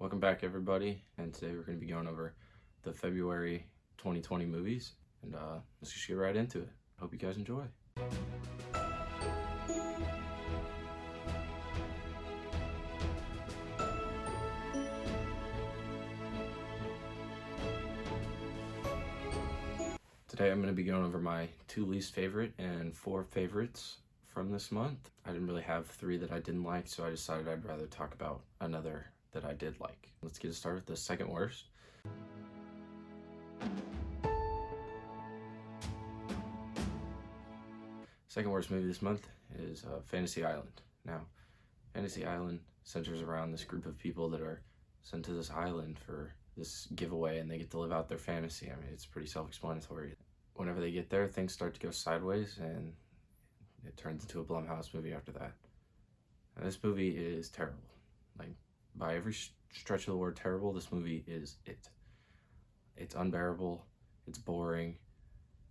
Welcome back, everybody. And today we're going to be going over the February 2020 movies. And let's just get right into it. Hope you guys enjoy. Today I'm going to be going over my 2 least favorite and 4 favorites from this month. I didn't really have 3 that I didn't like, so I decided I'd rather talk about another that I did like. Let's get started with the second worst. Second worst movie this month is Fantasy Island. Now, Fantasy Island centers around this group of people that are sent to this island for this giveaway, and they get to live out their fantasy. I mean, it's pretty self-explanatory. Whenever they get there, things start to go sideways, and it turns into a Blumhouse movie after that. And this movie is terrible. Like, by every stretch of the word terrible, this movie is it. It's unbearable. It's boring.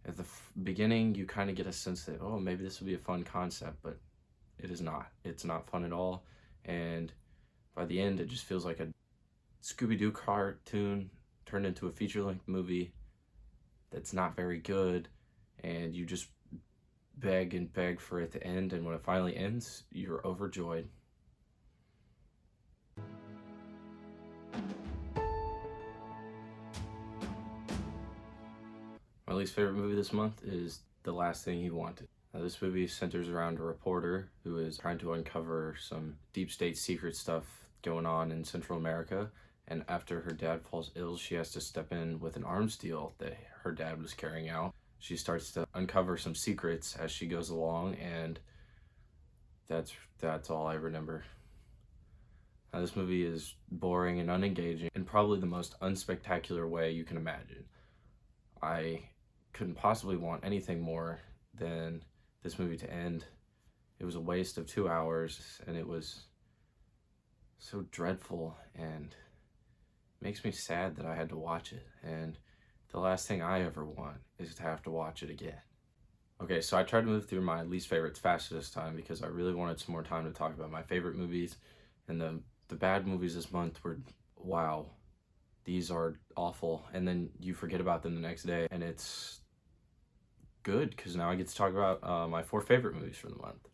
At the beginning, you kind of get a sense that, oh, maybe this would be a fun concept, but it is not. It's not fun at all. And by the end, it just feels like a Scooby-Doo cartoon turned into a feature-length movie that's not very good, and you just beg and beg for it to end, and when it finally ends, you're overjoyed. My least favorite movie this month is The Last Thing He Wanted. Now, this movie centers around a reporter who is trying to uncover some deep state secret stuff going on in Central America, and after her dad falls ill, she has to step in with an arms deal that her dad was carrying out. She starts to uncover some secrets as she goes along, and that's all I remember. Now, this movie is boring and unengaging in probably the most unspectacular way you can imagine. I couldn't possibly want anything more than this movie to end. It was a waste of 2 hours, and it was so dreadful, and makes me sad that I had to watch it. And the last thing I ever want is to have to watch it again. Okay, so I tried to move through my least favorites faster this time because I really wanted some more time to talk about my favorite movies. And the bad movies this month were, wow, these are awful. And then you forget about them the next day, and it's good because now I get to talk about my 4 favorite movies for the month.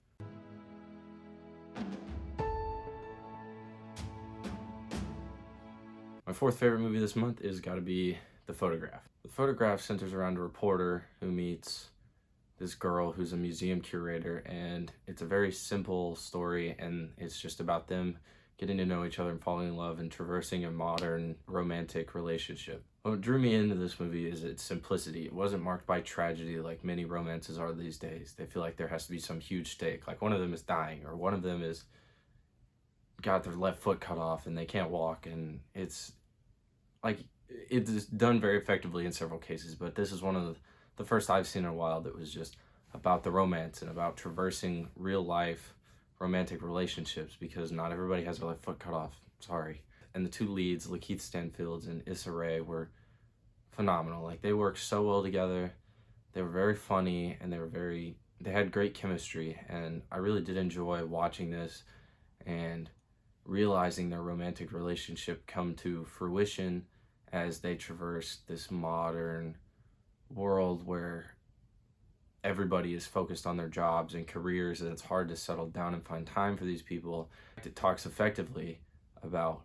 My 4th favorite movie this month is gotta be The Photograph. The Photograph centers around a reporter who meets this girl who's a museum curator, and it's a very simple story, and it's just about them getting to know each other and falling in love and traversing a modern romantic relationship. What drew me into this movie is its simplicity. It wasn't marked by tragedy like many romances are these days. They feel like there has to be some huge stake, like one of them is dying, or one of them is got their left foot cut off and they can't walk, and it's done very effectively in several cases, but this is one of the first I've seen in a while that was just about the romance and about traversing real life romantic relationships, because not everybody has their left foot cut off, sorry. And the 2 leads, Lakeith Stanfield and Issa Rae, were phenomenal. Like, they worked so well together. They were very funny, and they had great chemistry, and I really did enjoy watching this and realizing their romantic relationship come to fruition as they traverse this modern world where everybody is focused on their jobs and careers, and it's hard to settle down and find time for these people. It talks effectively about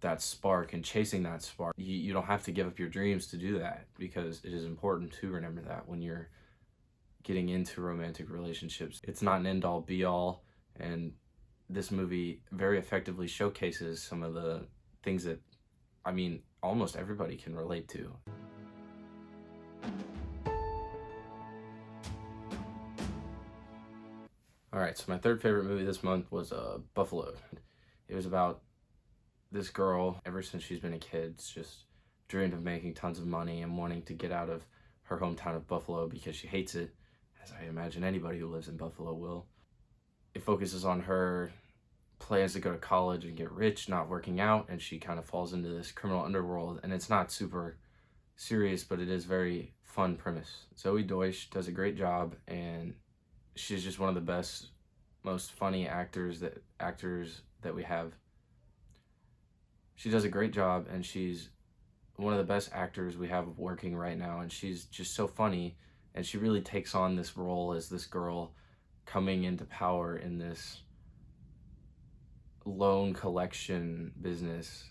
that spark and chasing that spark. You don't have to give up your dreams to do that, because it is important to remember that when you're getting into romantic relationships. It's not an end-all be-all, and this movie very effectively showcases some of the things that, I mean, almost everybody can relate to. Alright, so my 3rd favorite movie this month was Buffalo. It was about this girl, ever since she's been a kid, just dreamed of making tons of money and wanting to get out of her hometown of Buffalo because she hates it, as I imagine anybody who lives in Buffalo will. It focuses on her plans to go to college and get rich, not working out, and she kind of falls into this criminal underworld, and it's not super serious, but it is very fun premise. Zoe Deutsch does a great job, and she's just one of the best, most funny actors that we have. she does a great job, and she's one of the best actors we have working right now, and she's just so funny, and she really takes on this role as this girl coming into power in this loan collection business,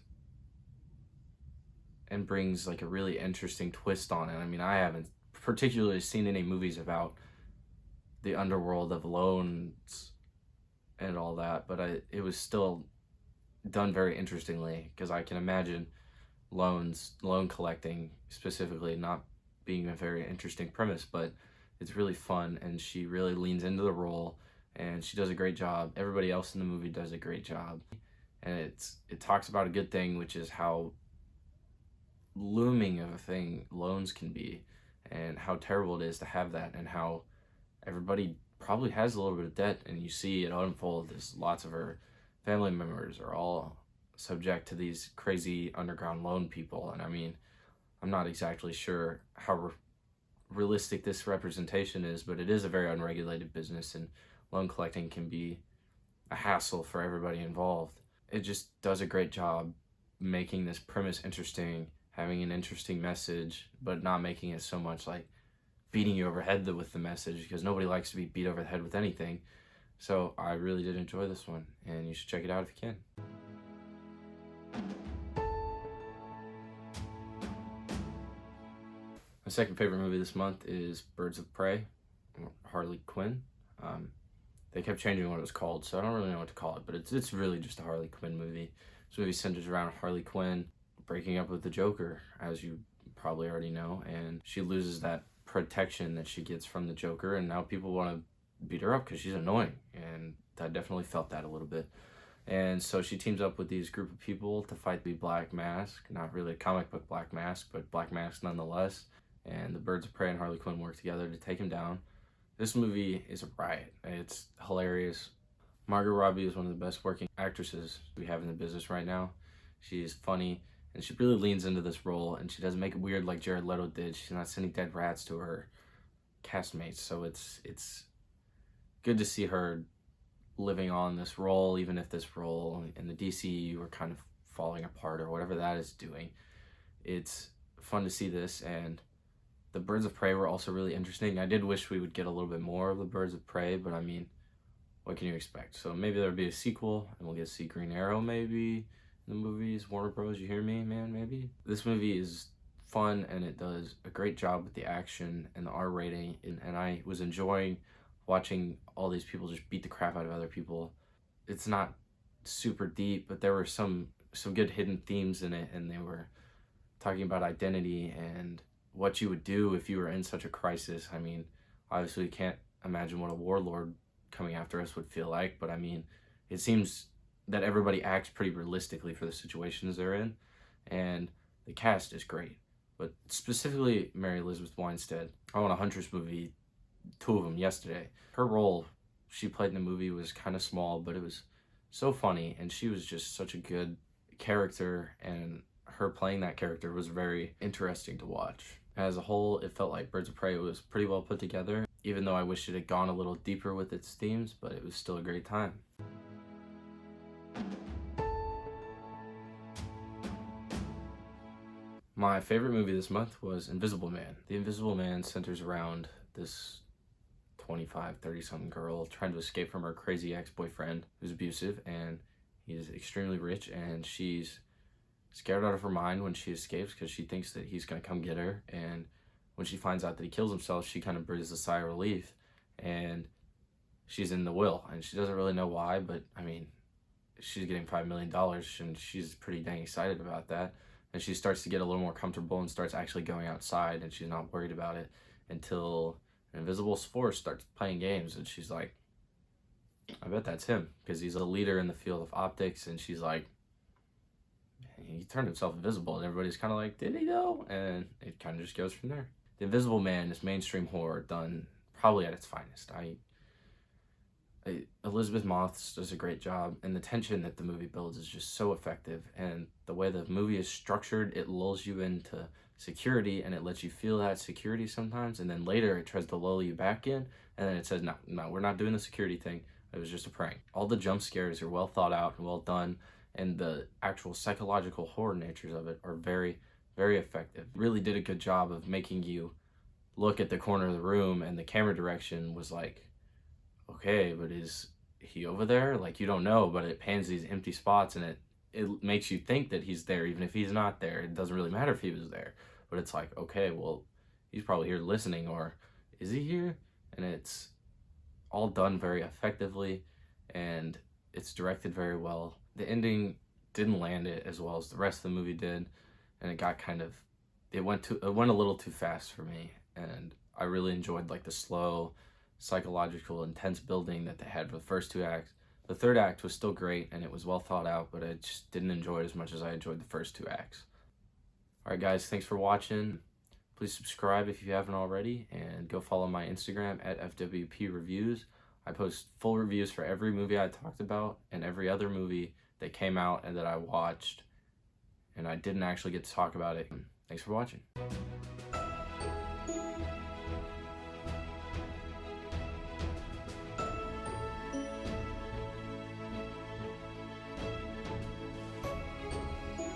and brings like a really interesting twist on it. I mean, I haven't particularly seen any movies about the underworld of loans and all that, but it was still done very interestingly, because I can imagine loan collecting specifically not being a very interesting premise, but it's really fun, and she really leans into the role, and she does a great job. Everybody else in the movie does a great job, and it talks about a good thing, which is how looming of a thing loans can be, and how terrible it is to have that, and how everybody probably has a little bit of debt, and you see it unfold as lots of her family members are all subject to these crazy underground loan people. And I mean, I'm not exactly sure how realistic this representation is, but it is a very unregulated business, and loan collecting can be a hassle for everybody involved. It just does a great job making this premise interesting, having an interesting message, but not making it so much like beating you over the head with the message, because nobody likes to be beat over the head with anything. So I really did enjoy this one, and you should check it out if you can. My second favorite movie this month is Birds of Prey, Harley Quinn. They kept changing what it was called, so I don't really know what to call it, but it's really just a Harley Quinn movie. This movie centers around Harley Quinn breaking up with the Joker, as you probably already know, and she loses that protection that she gets from the Joker, and now people want to beat her up because she's annoying, and I definitely felt that a little bit. And so she teams up with these group of people to fight the Black Mask, not really a comic book Black Mask, but Black Mask nonetheless. And the Birds of Prey and Harley Quinn work together to take him down. This movie is a riot. It's hilarious. Margot Robbie is one of the best working actresses we have in the business right now. She's funny, and she really leans into this role, and she doesn't make it weird like Jared Leto did. She's not sending dead rats to her castmates, so it's good to see her living on this role, even if this role in the DCU were kind of falling apart or whatever that is doing. It's fun to see this, and the Birds of Prey were also really interesting. I did wish we would get a little bit more of the Birds of Prey, but I mean, what can you expect? So maybe there'll be a sequel, and we'll get to see Green Arrow maybe in the movies. Warner Bros., you hear me, man? Maybe. This movie is fun, and it does a great job with the action and the R rating, and I was enjoying watching all these people just beat the crap out of other people. It's not super deep, but there were some good hidden themes in it, and they were talking about identity and what you would do if you were in such a crisis. I mean, obviously we can't imagine what a warlord coming after us would feel like, but I mean, it seems that everybody acts pretty realistically for the situations they're in, and the cast is great. But specifically Mary Elizabeth Winstead. I want a Huntress movie, 2 of them yesterday. Her role she played in the movie was kind of small, but it was so funny, and she was just such a good character, and her playing that character was very interesting to watch. As a whole, it felt like Birds of Prey was pretty well put together, even though I wish it had gone a little deeper with its themes, but it was still a great time. My favorite movie this month was Invisible Man. The Invisible Man centers around this 25, 30-something girl trying to escape from her crazy ex-boyfriend who's abusive, and he's extremely rich, and she's scared out of her mind when she escapes because she thinks that he's going to come get her. And when she finds out that he kills himself, she kind of breathes a sigh of relief, and she's in the will, and she doesn't really know why, but I mean, she's getting $5 million, and she's pretty dang excited about that. And she starts to get a little more comfortable and starts actually going outside, and she's not worried about it until an invisible force starts playing games, and she's like, I bet that's him, because he's a leader in the field of optics. And she's like, he turned himself invisible, and everybody's kind of like, did he though? And it kind of just goes from there. The Invisible Man is mainstream horror done probably at its finest. Elizabeth Moss does a great job, and the tension that the movie builds is just so effective, and the way the movie is structured, it lulls you into security, and it lets you feel that security sometimes, and then later it tries to lull you back in, and then it says, no, we're not doing the security thing. It was just a prank. All the jump scares are well thought out and well done, and the actual psychological horror natures of it are very, very effective. Really did a good job of making you look at the corner of the room, and the camera direction was like, okay, but is he over there? Like, you don't know, but it pans these empty spots, and it makes you think that he's there even if he's not there. It doesn't really matter if he was there, but it's like, okay, well, he's probably here listening, or is he here? And it's all done very effectively, and it's directed very well. The ending didn't land it as well as the rest of the movie did, and it got kind of, it went a little too fast for me, and I really enjoyed like the slow, psychological, intense building that they had for the first two acts. The third act was still great and it was well thought out, but I just didn't enjoy it as much as I enjoyed the first two acts. Alright guys, thanks for watching. Please subscribe if you haven't already, and go follow my Instagram at FWP Reviews. I post full reviews for every movie I talked about and every other movie that came out and that I watched, and I didn't actually get to talk about it. Thanks for watching.